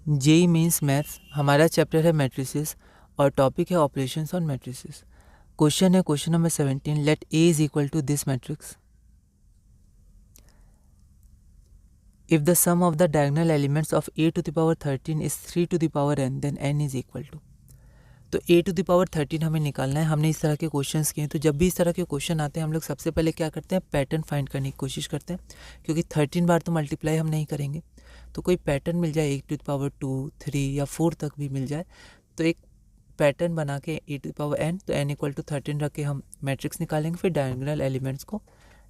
JEE means maths, हमारा chapter है matrices और टॉपिक है ऑपरेशंस ऑन मैट्रिसेस। क्वेश्चन है question number 17, let a is equal to this matrix if the sum of the diagonal elements of a to the power 13 is 3 to the power n, then n is equal to. तो a to the power 13 हमें निकालना है। हमने इस तरह के questions किए हैं, तो जब भी इस तरह के क्वेश्चन आते हैं हम लोग सबसे पहले क्या करते हैं, पैटर्न फाइंड करने की कोशिश करते हैं, क्योंकि 13 बार तो मल्टीप्लाई हम नहीं करेंगे। तो कोई पैटर्न मिल जाए a टू द पावर 2, 3 या 4 तक भी मिल जाए, तो एक पैटर्न बना के a to the power n, तो n इक्वल टू 13 रख के हम मैट्रिक्स निकालेंगे। फिर डायगोनल एलिमेंट्स को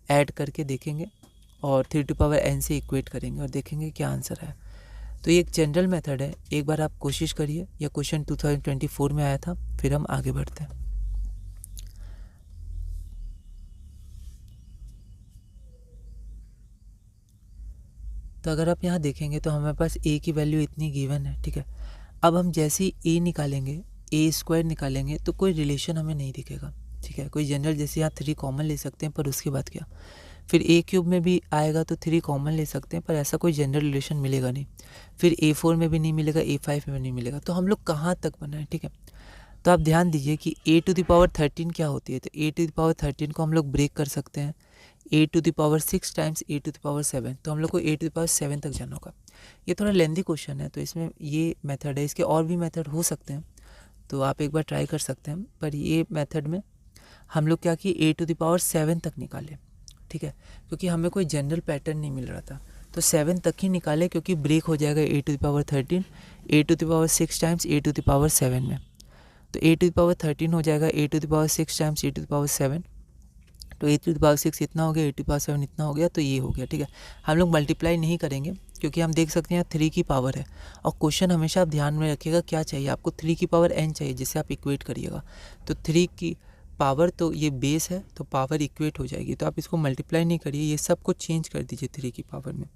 ऐड करके देखेंगे और 3 टू पावर n से इक्वेट करेंगे और देखेंगे क्या आंसर है। तो ये एक जनरल मेथड है, एक बार आप कोशिश करिए। यह क्वेश्चन 2024 में आया था। फिर हम आगे बढ़ते हैं। तो अगर आप यहाँ देखेंगे तो हमारे पास a की वैल्यू इतनी गिवन है, ठीक है। अब हम जैसे ही a निकालेंगे, a स्क्वायर निकालेंगे, तो कोई रिलेशन हमें नहीं दिखेगा, ठीक है। कोई जनरल जैसे यहाँ 3 कॉमन ले सकते हैं, पर उसके बाद क्या, फिर a क्यूब में भी आएगा तो 3 कॉमन ले सकते हैं, पर ऐसा कोई जनरल रिलेशन मिलेगा नहीं। फिर a4 में भी नहीं मिलेगा, a5 में भी नहीं मिलेगा। तो हम लोग कहाँ तक बनाए, ठीक है। तो आप ध्यान दीजिए कि a टू द पावर 13 क्या होती है। तो a टू द पावर 13 को हम लोग ब्रेक कर सकते हैं a to the power 6 times a to the power 7। तो हम लोग को a टू द पावर 7 तक जाना होगा। ये थोड़ा लेंदी क्वेश्चन है, तो इसमें ये मेथड है। इसके और भी मेथड हो सकते हैं, तो आप एक बार ट्राई कर सकते हैं। पर ये मेथड में हम लोग क्या किए, a टू द पावर 7 तक निकाले, ठीक है, क्योंकि हमें कोई जनरल पैटर्न नहीं मिल रहा था। तो 7 तक ही निकाले, क्योंकि ब्रेक हो जाएगा a to the power 13 a to the power 6 times a to the power 7 में। तो a टू द पावर 13 हो जाएगा a to the power 6 times a to the power 7। तो a टू द पावर 6 इतना हो गया, a टू द पावर 7 इतना हो गया, तो ये हो गया, ठीक है। हम लोग मल्टीप्लाई नहीं करेंगे, क्योंकि हम देख सकते हैं 3 की पावर है। और क्वेश्चन हमेशा आप ध्यान में रखिएगा, क्या चाहिए आपको, 3 की पावर n चाहिए, जिससे आप इक्वेट करिएगा। तो 3 की पावर, तो ये बेस है, तो पावर इक्वेट हो जाएगी। तो आप इसको मल्टीप्लाई नहीं करिए, ये सब कुछ चेंज कर दीजिए 3 की पावर में।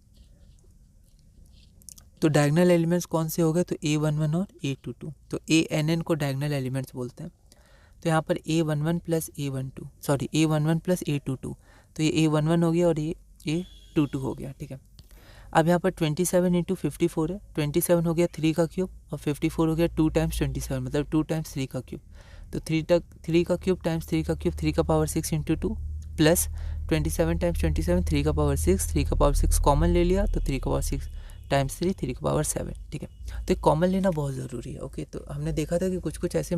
तो डायगोनल एलिमेंट्स कौन से हो गए, तो a11 और a22। तो a-n-n को डायगोनल एलिमेंट्स बोलते हैं। तो यहाँ पर a11 plus a12, sorry a11 plus a22, तो ये a11 हो गया और ये a22 हो गया, ठीक है। अब यहाँ पर 27 इंटू 54 है। 27 हो गया 3 का क्यूब और 54 हो गया 2 टाइम्स 27, मतलब 2 टाइम्स 3 का क्यूब। तो 3 का क्यूब टाइम्स 3 का क्यूब, 3 का पावर 6 इंटू 2 प्लस 27 टाइम्स 27, 3 का पावर 6, 3 का पावर 6 कॉमन ले लिया, तो 3 का पावर 6 टाइम्स 3, 3 का पावर 7, ठीक है। तो कॉमन लेना बहुत ज़रूरी है, ओके। तो हमने देखा था कि कुछ कुछ ऐसे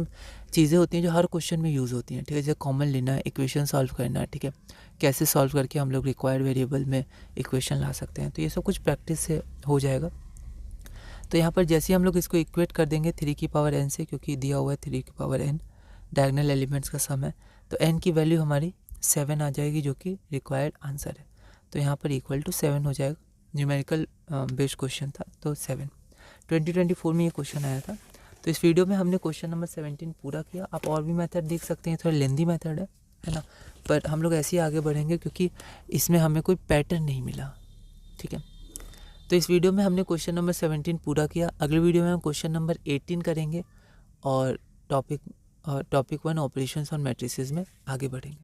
चीज़ें होती हैं जो हर क्वेश्चन में यूज़ होती हैं, ठीक है। जैसे कॉमन लेना, इक्वेशन सॉल्व करना, ठीक है, कैसे सॉल्व करके हम लोग रिक्वायर्ड वेरिएबल में इक्वेशन ला सकते हैं। तो ये सब कुछ प्रैक्टिस से हो जाएगा। तो यहाँ पर जैसे हम लोग इसको इक्वेट कर देंगे 3 की पावर n से, क्योंकि दिया हुआ है 3 की पावर n डायगोनल एलिमेंट्स का सम है, तो n की वैल्यू हमारी 7 आ जाएगी, जो कि रिक्वायर्ड आंसर है। तो यहाँ पर इक्वल टू 7 हो जाएगा। न्यूमेरिकल बेस्ड क्वेश्चन था, तो 7। 2024 में ये क्वेश्चन आया था। तो इस वीडियो में हमने क्वेश्चन नंबर 17 पूरा किया। आप और भी मेथड देख सकते हैं, थोड़ा लेंदी मेथड है ना, पर हम लोग ऐसे ही आगे बढ़ेंगे, क्योंकि इसमें हमें कोई पैटर्न नहीं मिला, ठीक है। तो इस वीडियो में हमने क्वेश्चन नंबर 17 पूरा किया। अगले वीडियो में हम क्वेश्चन नंबर 18 करेंगे और टॉपिक 1 ऑपरेशंस ऑन मैट्रिसेस में आगे बढ़ेंगे।